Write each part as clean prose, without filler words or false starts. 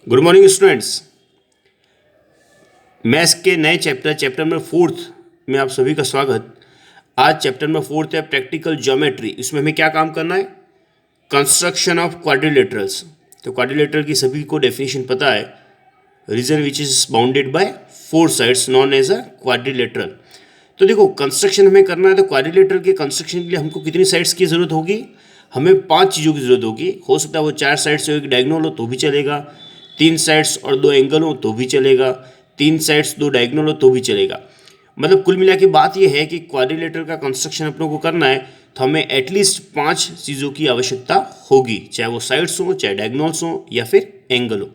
Good morning students. Maths के नए chapter number 4 में आप सभी का स्वागत। आज चैप्टर नंबर 4 है प्रैक्टिकल ज्योमेट्री। इसमें हमें क्या काम करना है? Construction of quadrilaterals. तो क्वाड्रिलेटरल की सभी को डेफिनेशन पता है। Region which is bounded by 4 sides known as a quadrilateral. तो देखो, कंस्ट्रक्शन हमें करना है तो क्वाड्रिलेटरल के कंस्ट्रक्शन के लिए हमको कितनी साइड्स की जरूरत होगी? हमें 5 चीज़ों की जरूरत होगी। हो सकता है वो 4 साइड से एक डायगोनल हो तो भी चलेगा, 3 साइड्स और 2 एंगल हो तो भी चलेगा, 3 साइड्स 2 डायगोनल हो तो भी चलेगा। मतलब कुल मिला के बात यह है कि क्वाड्रिलेटरल का कंस्ट्रक्शन अपनों को करना है तो हमें एटलीस्ट 5 चीज़ों की आवश्यकता होगी, चाहे वो साइड्स हो, चाहे डायगोनल्स हो या फिर एंगल हो।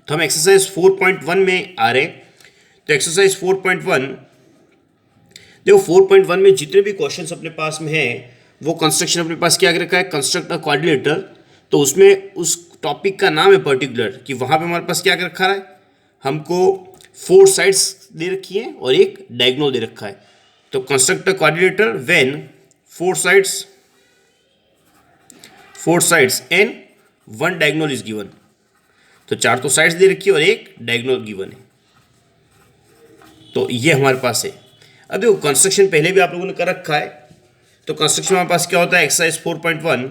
तो हम एक्सरसाइज 4.1 में आ रहे। तो एक्सरसाइज 4.1 देखो, 4.1 में जितने भी क्वेश्चंस अपने पास में हैं वो कंस्ट्रक्शन अपने पास क्या रखा है, कंस्ट्रक्ट अ क्वाड्रिलेटरल। तो उसमें उस टॉपिक का नाम है पर्टिकुलर कि वहाँ पे हमारे पास क्या रखा है, हमको 4 साइड्स दे रखी है और एक डायगोनल दे रखा है। तो construct a quadrilateral when 4 sides and 1 diagonal is given. तो 4 तो साइड्स दे रखी है और एक डायगोनल गिवन है। तो ये हमारे पास है। अब देखो, कंस्ट्रक्शन पहले भी आप लोगों ने कर रखा है। तो कंस्ट्रक्शन हमारे पास क्या होता है, एक्सरसाइज 4.1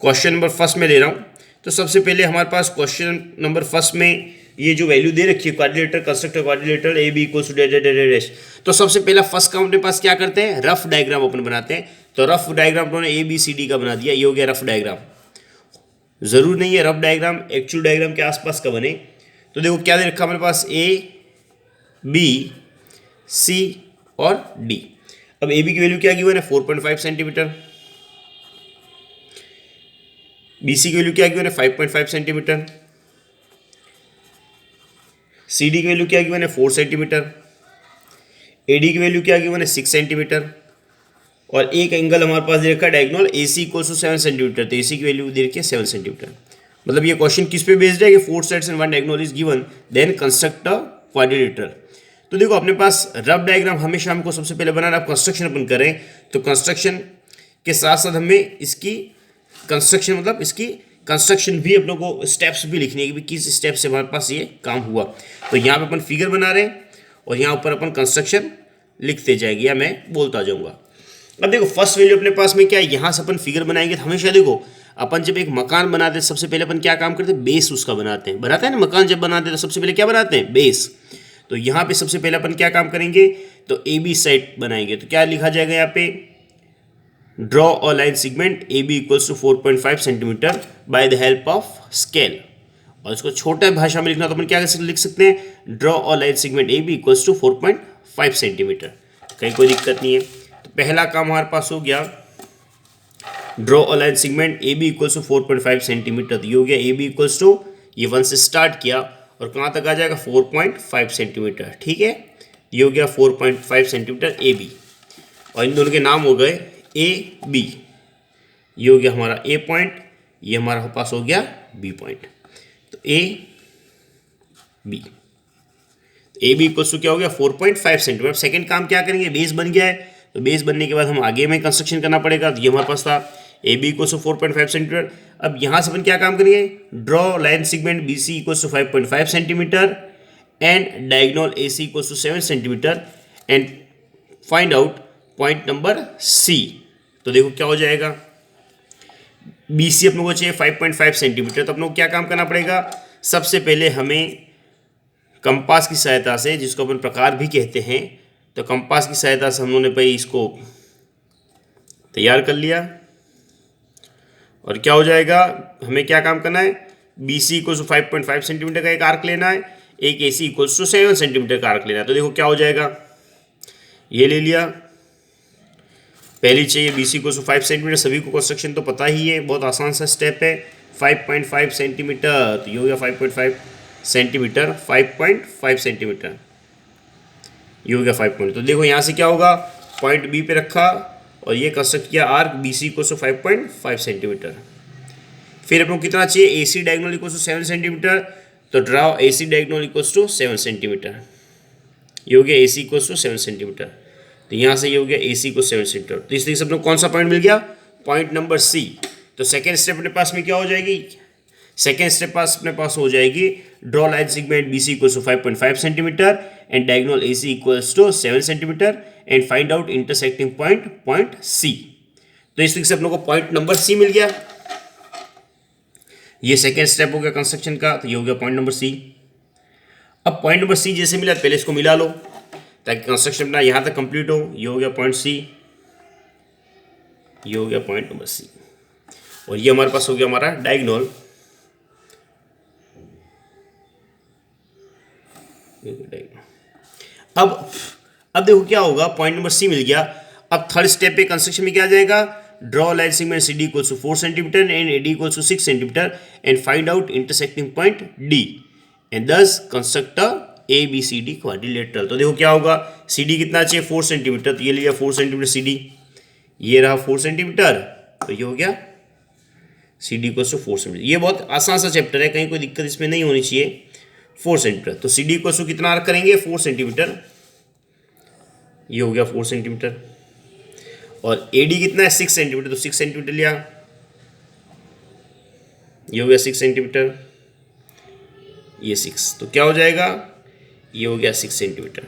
क्वेश्चन नंबर फर्स्ट में ले रहा हूँ। तो सबसे पहले हमारे पास क्वेश्चन नंबर फर्स्ट में ये जो वैल्यू दे रखी है, quadrilateral construct quadrilateral A B equals to dash dash dash dash. तो सबसे पहला फर्स्ट काम अपने पास क्या करते हैं, रफ डायग्राम अपन बनाते हैं। तो रफ डायग्राम उन्होंने ए बी सी डी का बना दिया, ये हो गया रफ डायग्राम। जरूर नहीं है रफ डायग्राम एक्चुअल डायग्राम के आसपास का बने। तो देखो क्या दे रखा हमारे पास, ए बी सी और डी। अब ए बी की वैल्यू क्या गिवन है, 4.5 सेंटीमीटर। बी सी की वैल्यू क्या गिवन है, 5.5 सेंटीमीटर। सी डी की वैल्यू क्या गिवन है, 4 सेंटीमीटर। ए डी की वैल्यू क्या गिवन है, 6 सेंटीमीटर। और एक एंगल हमारे पास दे रखा है diagonal A C equals to 7 centimetre. तो ए सी की वैल्यू दे रखी है 7 सेंटीमीटर। मतलब ये क्वेश्चन किस पे बेस्ड है कि 4 sides and 1 diagonal is given, then construct a quadrilateral. तो देखो, अपने पास रफ डायग्राम हमेशा हमको सबसे पहले बनाना। अब कंस्ट्रक्शन अपन करें तो कंस्ट्रक्शन के साथ साथ हमें इसकी कंस्ट्रक्शन मतलब इसकी कंस्ट्रक्शन भी अपनों को स्टेप्स भी लिखने की, किस स्टेप से हमारे पास ये काम हुआ। तो यहाँ पे अपन फिगर बना रहे हैं और यहाँ ऊपर अपन कंस्ट्रक्शन लिखते जाएंगे या मैं बोलता जाऊँगा। अब देखो, फर्स्ट वैल्यू अपने पास में क्या है, यहाँ से अपन फिगर बनाएंगे। तो हमेशा देखो, अपन जब एक मकान बनाते हैं सबसे पहले अपन क्या काम करते हैं, बेस उसका बनाते हैं ना। मकान जब बनाते हैं तो सबसे पहले क्या बनाते हैं, बेस। तो यहाँ पे सबसे पहले अपन क्या काम करेंगे, तो ए बी साइड बनाएंगे। तो क्या लिखा जाएगा यहाँ पे, draw a line segment A B equals to 4.5 centimetre by the help of scale. और इसको छोटे भाषा में लिखना तो अपन क्या लिख सकते हैं, draw a line segment A B equals to 4.5 centimetre. कहीं कोई दिक्कत नहीं है। तो पहला काम हमारे पास हो गया, draw a line segment A B equals to 4.5 centimetre. तो ये हो गया ए बी इक्वल्स टू, ये 1 से स्टार्ट किया और कहाँ तक आ जाएगा, 4.5 सेंटीमीटर। ठीक है, ये हो गया 4.5 सेंटीमीटर ए बी। और इन दोनों के नाम हो गए ए बी। ये हो गया हमारा ए पॉइंट, ये हमारा पास हो गया बी पॉइंट। तो ए बी इक्वल्स टू क्या हो गया, 4.5 सेंटीमीटर। अब सेकेंड काम क्या करेंगे, बेस बन गया है। तो बेस बनने के बाद हम आगे में कंस्ट्रक्शन करना पड़ेगा। तो ये हमारे पास था A B equals to 4.5 centimetre. अब यहाँ से अपन क्या काम करेंगे, draw line segment B C equals to 5.5 centimetre and diagonal A C equals to 7 centimetre and find out point number C. तो देखो क्या हो जाएगा, बी सी अपने को चाहिए 5.5 सेंटीमीटर। तो अपने को क्या काम करना पड़ेगा, सबसे पहले हमें कंपास की सहायता से, जिसको अपन प्रकार भी कहते हैं, तो कंपास की सहायता से हम लोगों ने भाई इसको तैयार कर लिया। और क्या हो जाएगा, हमें क्या काम करना है, B C equals to 5.5 centimetre का एक आर्क लेना है, एक A C equals to 7 centimetre का आर्क लेना है। तो देखो क्या हो जाएगा, ये ले लिया। पहली चाहिए B C equals to 5 centimetre. सभी को कंस्ट्रक्शन तो पता ही है, बहुत आसान सा स्टेप है। 5.5 सेंटीमीटर, तो ये हो गया 5.5 सेंटीमीटर, 5.5 सेंटीमीटर, ये हो गया 5 पॉइंट। तो देखो यहाँ से क्या होगा, पॉइंट बी पे रखा और ये कंस्ट्रक्ट किया arc B C equals to 5.5 centimetre. फिर अपने को कितना चाहिए, A C diagonal equals to 7 centimetre. तो draw A C diagonal equals to 7 centimetre. ये हो गया A C equals to 7 centimetre. तो यहाँ से ये हो गया ए सी को 7 सेंटीमीटर। तो इस तरीके से अपने को कौन सा पॉइंट मिल गया, पॉइंट नंबर सी। तो सेकेंड स्टेप अपने पास में क्या हो जाएगी, सेकेंड स्टेप पास अपने पास हो जाएगी, draw line segment BC equals to 5.5 centimetre and diagonal AC equals to 7 centimetre and find out intersecting point C। तो इस तरीके से अपने को पॉइंट नंबर C मिल गया। ये सेकेंड स्टेप हो गया कंस्ट्रक्शन का, तो ये हो गया पॉइंट नंबर C। अब पॉइंट नंबर C जैसे मिला पहले इसको मिला लो ताकि कंस्ट्रक्शन अपना यहाँ तक कंप्लीट हो। ये हो गया पॉइंट C, ये हो गया पॉइंट नंबर C, और ये हमारे पास हो गया हमारा डायगोनल। अब देखो क्या होगा, पॉइंट नंबर C मिल गया। अब थर्ड स्टेप पे कंस्ट्रक्शन में क्या आ जाएगा, draw line segment CD equals to 4 centimetre and AD equals to 6 centimetre and find out intersecting point D and this construct ABCD quadrilateral. तो देखो क्या होगा, CD कितना चाहिए 4 सेंटीमीटर, तो ये लिया 4 सेंटीमीटर CD, ये रहा 4 सेंटीमीटर, तो ये हो गया CD इक्वल्स टू 4 सेंटीमीटर। ये बहुत आसान सा चैप्टर है, कहीं कोई दिक्कत इसमें नहीं होनी चाहिए। 4 सेंटीमीटर, तो CD इक्वल्स टू कितना करेंगे 4 सेंटीमीटर, ये हो गया 4 सेंटीमीटर, और AD कितना है 6 सेंटीमीटर, तो 6 सेंटीमीटर लिया, ये हो गया 6 सेंटीमीटर, ये 6, तो क्या हो जाएगा, ये हो गया 6 सेंटीमीटर।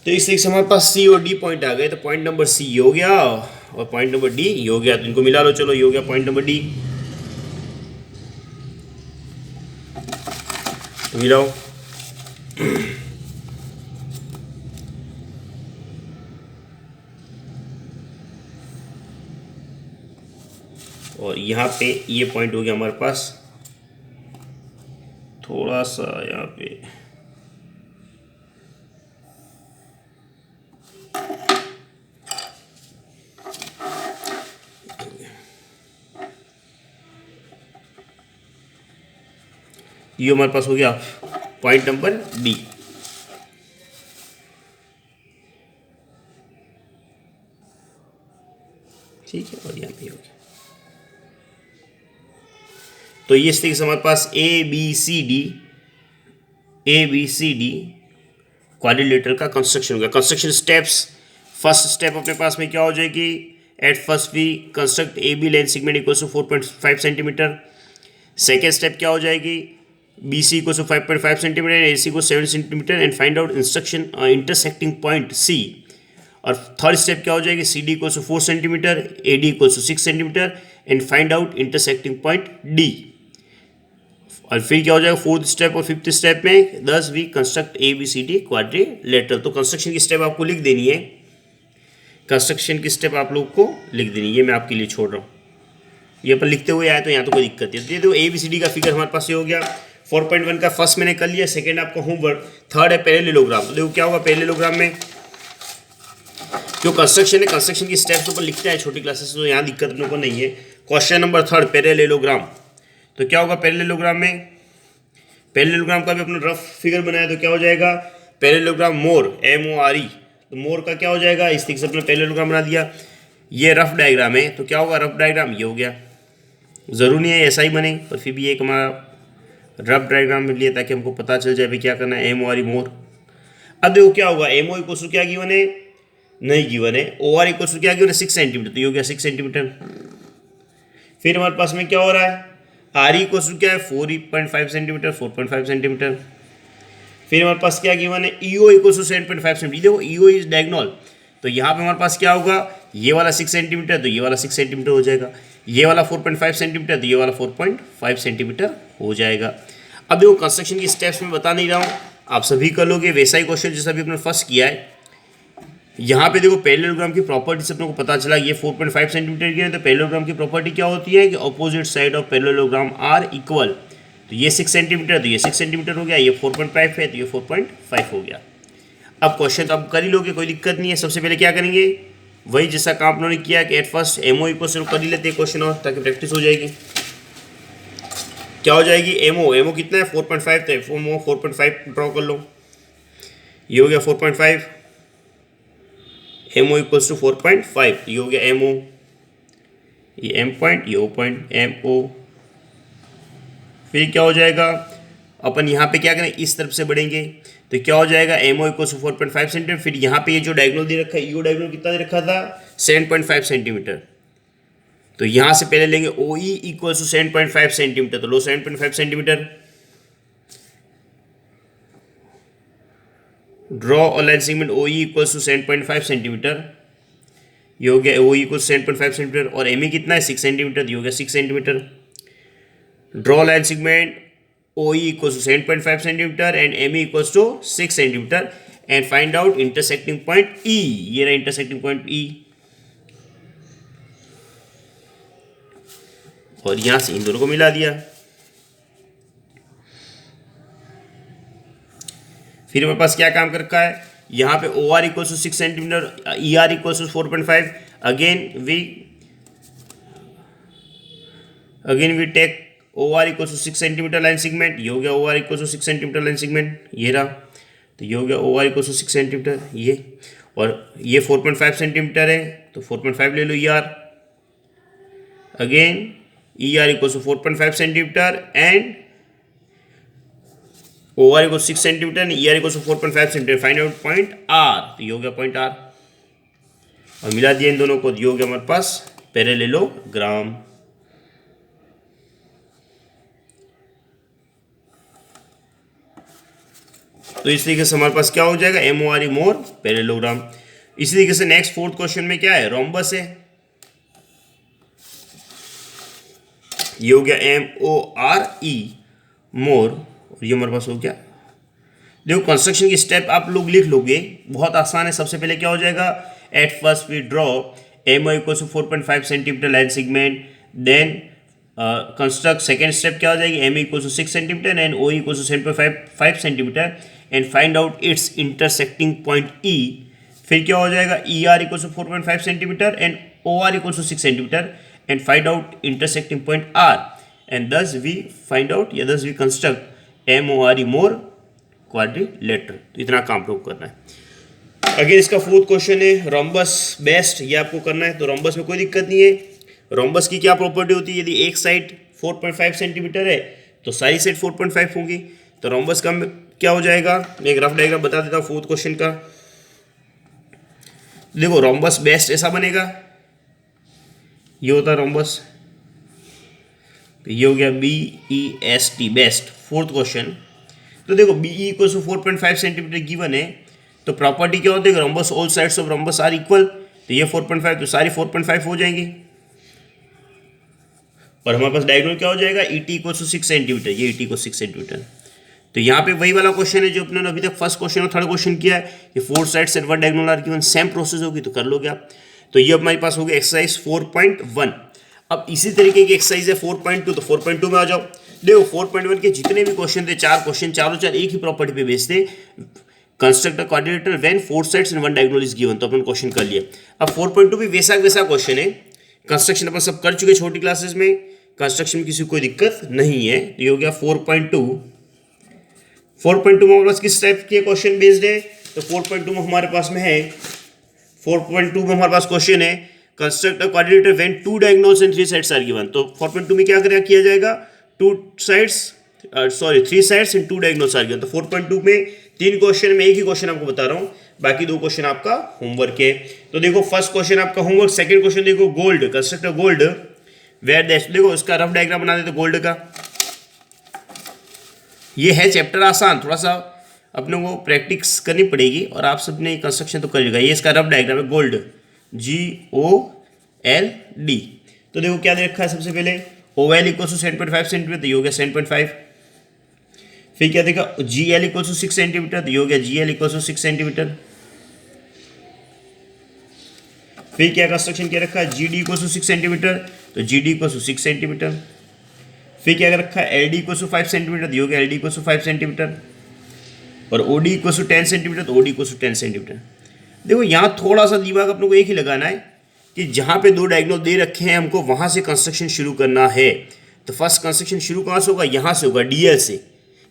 तो इस तरीके से हमारे पास C और D पॉइंट आ गए। तो पॉइंट नंबर C ये हो गया और पॉइंट नंबर D ये हो गया, तो इनको मिला लो। चलो ये हो गया पॉइंट नंबर D, तो मिलाओ। और यहाँ पे ये पॉइंट हो गया हमारे पास, थोड़ा सा यहाँ पे ये हमारे पास हो गया पॉइंट नंबर D। ठीक है, और यहाँ पे हो गया। तो ये इस तरीके से हमारे पास ABCD क्वाड्रिलेटरल का कंस्ट्रक्शन हो गया। कंस्ट्रक्शन स्टेप्स, फर्स्ट स्टेप अपने पास में क्या हो जाएगी, at first we construct AB line segment equal to 4.5 centimetre. Second step क्या हो जाएगी, BC equal to 5.5 centimetre and AC को 7 centimetre and find out intersecting point C। और थर्ड स्टेप क्या हो जाएगी, CD equal to 4 centimetre, AD equal to 6 centimetre and find out intersecting point D। और फिर क्या हो जाएगा फोर्थ स्टेप और फिफ्थ स्टेप में, दस वी कंस्ट्रक्ट ABCD क्वाड्रिलेटरल। तो कंस्ट्रक्शन की स्टेप आपको लिख देनी है, कंस्ट्रक्शन की स्टेप आप लोग को लिख देनी है, ये मैं आपके लिए छोड़ रहा हूँ। ये अपन लिखते हुए आए तो यहाँ तो कोई दिक्कत नहीं है। तो ABCD का फिगर हमारे पास ये हो गया। 4.1 का फर्स्ट मैंने कर लिया, सेकेंड आपका होमवर्क, थर्ड है पैरेललोग्राम। तो देखो क्या होगा पैरेललोग्राम में, जो कंस्ट्रक्शन है कंस्ट्रक्शन की स्टेप्स ऊपर लिखते हैं छोटी क्लासेस, तो यहाँ दिक्कत अपने को नहीं है। क्वेश्चन नंबर थर्ड पैरेललोग्राम, तो क्या होगा पैरेललोग्राम में, पैरेललोग्राम का भी अपना रफ फिगर बनाया तो क्या हो जाएगा, पैरेललोग्राम मोर MORE, तो मोर का क्या हो जाएगा, इस तरीके से अपना पैरेललोग्राम बना दिया। ये रफ डायग्राम है, तो क्या होगा रफ डायग्राम ये हो गया। ज़रूरी नहीं है ऐसा ही बने, पर फिर भी एक हमारा रफ डायग्राम मिल लिया ताकि हमको पता चल जाए भाई क्या करना है, MORE मोर। अब देखो क्या होगा, MO इक्वल क्या गिवन है, नहीं गिवन है। OR इक्वल क्या गिवन है 6 सेंटीमीटर, तो ये हो गया 6 सेंटीमीटर। फिर हमारे पास में क्या हो रहा है, RE को क्या है 4.5 सेंटीमीटर, 4.5 सेंटीमीटर। फिर हमारे पास क्या गिवन है, EO इक्वल टू 7.5 सेंटीमीटर। देखो EO इज डायगोनल, तो यहाँ पे हमारे पास क्या होगा, ये वाला 6 सेंटीमीटर तो ये वाला 6 सेंटीमीटर हो जाएगा, ये वाला 4.5 सेंटीमीटर तो ये वाला 4.5 सेंटीमीटर हो जाएगा। अब देखो कंस्ट्रक्शन की स्टेप्स में बता नहीं रहा हूँ, आप सभी कर लोगे वैसा ही क्वेश्चन जैसा भी अपने फर्स्ट किया है। यहाँ पे देखो पैरेललोग्राम की प्रॉपर्टी अपने को पता चला, ये 4.5 सेंटीमीटर की है, तो पैरेललोग्राम की प्रॉपर्टी क्या होती है कि opposite side of parallelogram are equal. तो ये 6 सेंटीमीटर तो ये 6 सेंटीमीटर हो गया, ये 4.5 है तो ये 4.5 हो गया। अब क्वेश्चन तो आप कर ही लोगे, कोई दिक्कत नहीं है। सबसे पहले क्या करेंगे, वही जैसा काम उन्होंने किया कि एट फर्स्ट MO इक्वल कर ही लेते हैं क्वेश्चन, और ताकि प्रैक्टिस हो जाएगी। क्या हो जाएगी, MO कितना है 4.5, तो MO 4.5 ड्रॉ कर लो, ये हो गया 4.5, MO इक्वल्स टू 4.5, ये हो गया MO, ये M पॉइंट, ये O पॉइंट, MO। फिर क्या हो जाएगा, अपन यहाँ पे क्या करें, इस तरफ से बढ़ेंगे तो क्या हो जाएगा, MO इक्वल्स टू 4.5 सेंटीमीटर। फिर यहाँ पे ये जो डायगोनल दे रखा है, EO डायगोनल कितना दे रखा था 7.5 सेंटीमीटर, तो यहाँ से पहले लेंगे O E equal to 7.5 centimetre, तो लो 7.5 centimetre. Draw a line segment O E equal to 7.5 centimetre, ये हो गया ओ इक्वल 7.5 सेंटीमीटर, और एम ई कितना है 6 सेंटीमीटर, ये हो गया 6 centimetre. Draw line segment O E equal to 7.5 centimetre and M E equal to 6 centimetre and find out intersecting point E, ये रहा इंटरसेक्टिंग पॉइंट ई। और यहां से इन दोनों को मिला दिया। फिर हमारे पास क्या काम कर रखा है, यहाँ पे O R equal to 6 centimetre, E R equal to 4.5। Again we take O R equal to 6 centimetre line segment, ये हो गया O R equal to 6 centimetre line segment, ये रहा। तो ये हो गया O R equal to 6 centimetre, ये, और ये 4.5 सेंटीमीटर है तो 4.5 ले लो E R. Again E R equal to 4.5 centimetre and O R equal 6 centimetre and E R equal 4.5 centimetre. Find out point R, तो ये हो गया पॉइंट आर, और मिला दिया इन दोनों को, ये हो गया हमारे पास पैरेललोग्राम। तो इस तरीके से हमारे पास क्या हो जाएगा, एम ओ आर ई मोर पैरेललोग्राम। इसी तरीके से नेक्स्ट फोर्थ क्वेश्चन में क्या है, रोम्बस है, ये हो गया एम ओ आर ई मोर, ये हमारे पास हो गया। देखो कंस्ट्रक्शन की स्टेप आप लोग लिख लोगे, बहुत आसान है। सबसे पहले क्या हो जाएगा, at first we draw M O equal to 4.5 centimetre line segment, then construct. Second step क्या हो जाएगी, M equal to 6 centimetre and O equal to 7.5 centimetre and find out its intersecting point E. फिर क्या हो जाएगा, E R equal to 4.5 centimetre and O R equal to 6 centimetre and find out intersecting point R, and thus we find out या दस we construct M O R E more quadrilateral. तो इतना काम लोग करना है। अगेन इसका fourth question है रोम्बस बेस्ट, ये आपको करना है। तो रोम्बस में कोई दिक्कत नहीं है। रोम्बस की क्या प्रॉपर्टी होती है, यदि एक साइड 4.5 सेंटीमीटर है तो सारी साइड 4.5 होंगी। तो रोम्बस का क्या हो जाएगा, मैं एक रफ डायग्राम बता देता हूँ फोर्थ क्वेश्चन का। देखो रोम्बस बेस्ट ऐसा बनेगा, ये होता है रोम्बस, तो ये हो गया B E S T best, fourth question. तो देखो B E equal to 4.5 centimetre given है, तो प्रॉपर्टी क्या होती है, rhombus all sides of rhombus are equal, तो ये 4.5 तो सारी 4.5 हो जाएंगी। और हमारे पास डायगोनल क्या हो जाएगा, E T equal to 6 centimetre, ये ई टी को 6 सेंटीमीटर। तो यहाँ पे वही वाला क्वेश्चन है जो अपने अभी तक फर्स्ट क्वेश्चन और थर्ड क्वेश्चन किया है, कि 4 sides and 1 diagonal are given, same process होगी तो कर लोगे आप। तो ये हमारे पास हो गया एक्सरसाइज 4.1। अब इसी तरीके की एक्सरसाइज है 4.2, तो 4.2 में आ जाओ। देखो 4.1 के जितने भी क्वेश्चन थे, 4 क्वेश्चन, चारों चार एक ही प्रॉपर्टी पे बेस्ड थे, construct a quadrilateral when 4 sides and 1 diagonal is given, तो अपन क्वेश्चन कर लिया। अब 4.2 भी वैसा क्वेश्चन है, कंस्ट्रक्शन अपन सब कर चुके छोटी क्लासेस में, कंस्ट्रक्शन में किसी को कोई दिक्कत नहीं है। तो ये हो गया 4.2। 4.2 में हमारे पास किस टाइप के क्वेश्चन बेस्ड है, तो 4.2 में हमारे पास में है, 4.2 में हमारे पास क्वेश्चन है construct a quadrilateral when 2 diagonals and 3 sides are given. तो 4.2 में क्या किया जाएगा, 3 sides and 2 diagonals are given. तो 4.2 में 3 क्वेश्चन में एक ही क्वेश्चन आपको बता रहा हूँ, बाकी 2 क्वेश्चन आपका होमवर्क है। तो देखो फर्स्ट क्वेश्चन आपका होमवर्क, सेकंड क्वेश्चन देखो gold, construct a gold where that, देखो इसका रफ डायग्राम बना देते गोल्ड का। ये है चैप्टर आसान, थोड़ा सा अपने को प्रैक्टिस करनी पड़ेगी और आप सबने कंस्ट्रक्शन तो करिएगा। ये इसका रफ डायग्राम है गोल्ड, GOLD। तो देखो क्या दे रखा है, सबसे पहले OL इक्वल टू 7.5 सेंटीमीटर, तो ये हो गया 7.5। फिर क्या देखा, GL इक्वल टू 6 सेंटीमीटर, तो ये हो गया GL इक्वल टू 6 सेंटीमीटर। फिर क्या कंस्ट्रक्शन क्या रखा है, GD इक्वल टू 6 सेंटीमीटर, तो GD इक्वल टू 6 सेंटीमीटर। फिर क्या रखा है, LD इक्वल टू 5 सेंटीमीटर, तो ये हो गया LD इक्वल टू 5 सेंटीमीटर। और OD इक्वल टू 10 सेंटीमीटर, तो OD इक्वल टू 10 सेंटीमीटर। देखो यहाँ थोड़ा सा दिमाग अपने को एक ही लगाना है कि जहाँ पे 2 डायगोनल दे रखे हैं हमको वहाँ से कंस्ट्रक्शन शुरू करना है। तो फर्स्ट कंस्ट्रक्शन शुरू कहाँ से होगा, यहाँ से होगा, DL से,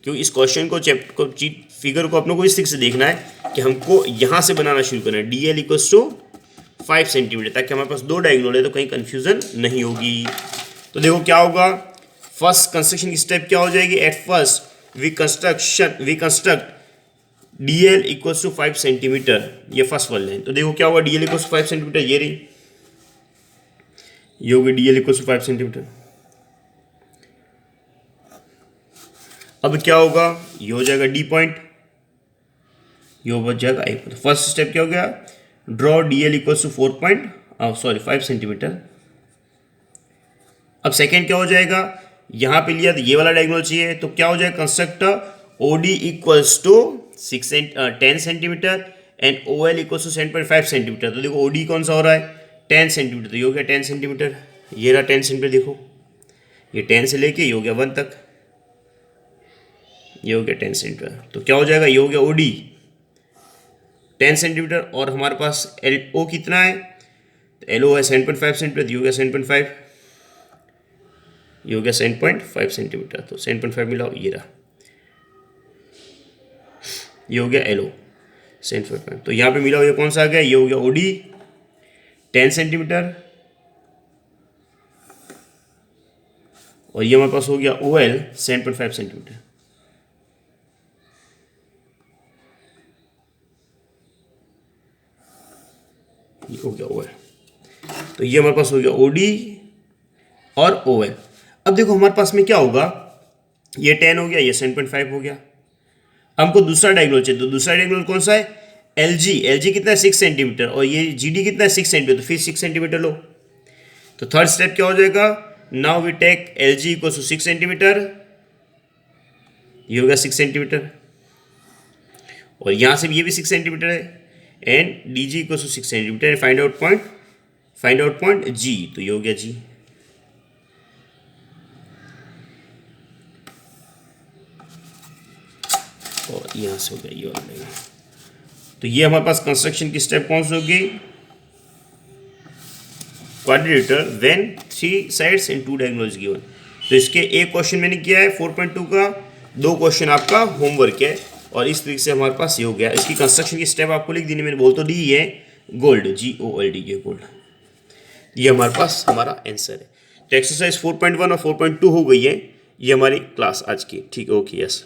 क्योंकि इस क्वेश्चन को फिगर को अपने को इस तरीके से देखना है कि हमको यहाँ से बनाना शुरू करना है, DL इक्वल टू 5 सेंटीमीटर, ताकि हमारे पास 2 डायगोनल है तो कहीं कन्फ्यूजन नहीं होगी। तो देखो क्या होगा, फर्स्ट कंस्ट्रक्शन की स्टेप क्या हो जाएगी, at first we construct DL equals to 5 centimetre, ये फर्स्ट वाला है। तो देखो क्या होगा, DL इक्वल्स टू 5 सेंटीमीटर, ये रही, ये हो गया D L equal to 5 centimetre. अब क्या होगा, ये हो जाएगा डी पॉइंट, ये बच जाएगा आई पॉइंट। फर्स्ट स्टेप क्या हो गया, draw D L equal to 5 centimetre. अब सेकेंड क्या हो जाएगा, यहाँ पे लिया तो ये वाला डायगोनल चाहिए, तो क्या हो जाएगा, construct O D equals to 10 centimetre and O L equals to 7.5 centimetre. तो देखो ओ डी कौन सा हो रहा है, 10 सेंटीमीटर, तो ये हो गया 10 सेंटीमीटर, ये रहा 10 सेंटीमीटर। देखो ये 10 से लेके ये हो गया 1 तक, ये हो गया 10 सेंटीमीटर। तो क्या हो जाएगा, ये हो गया ओ डी 10 सेंटीमीटर, और हमारे पास एल ओ कितना है, तो एल ओ है 7.5 सेंटीमीटर, ये हो गया 7.5, ये हो गया 7.5 सेंटीमीटर। तो 7.5 मिलाओ, ये रहा, ये हो गया एल ओ 7.5। तो यहाँ पे मिलाओ, ये कौन सा आ गया, ये हो गया ओ डी 10 सेंटीमीटर, और ये हमारे पास हो गया ओ एल 7.5 सेंटीमीटर। ये हो गया ओ एल, तो ये हमारे पास हो गया ओ डी और ओ एल। अब देखो हमारे पास में क्या होगा, ये 10 हो गया, ये 7.5 हो गया। हमको दूसरा डायगोनल चाहिए, तो दूसरा डायगोनल कौन सा है, एल जी कितना है 6 सेंटीमीटर, और ये जी डी कितना है 6 सेंटीमीटर, तो फिर 6 सेंटीमीटर लो। तो थर्ड स्टेप क्या हो जाएगा, now we take L G equal to 6 centimetre, ये हो गया 6 सेंटीमीटर, और यहाँ से भी ये भी 6 सेंटीमीटर है, and D G equal to 6 centimetre and find out point G, तो ये हो गया जी। और यहाँ से हो गया ये वाला। तो ये हमारे पास कंस्ट्रक्शन की स्टेप कौन सी होगी, quadrilateral when 3 sides and 2 diagonals given. तो इसके एक क्वेश्चन मैंने किया है 4.2 का, 2 क्वेश्चन आपका होमवर्क है, और इस तरीके से हमारे पास ये हो गया। इसकी कंस्ट्रक्शन की स्टेप आपको लिख दी, मैंने बोल तो दी है, गोल्ड GOLD, ये गोल्ड, ये हमारे पास हमारा आंसर है। तो एक्सरसाइज 4.1 और 4.2 हो गई है, ये हमारी क्लास आज की, ठीक है, ओके, यस।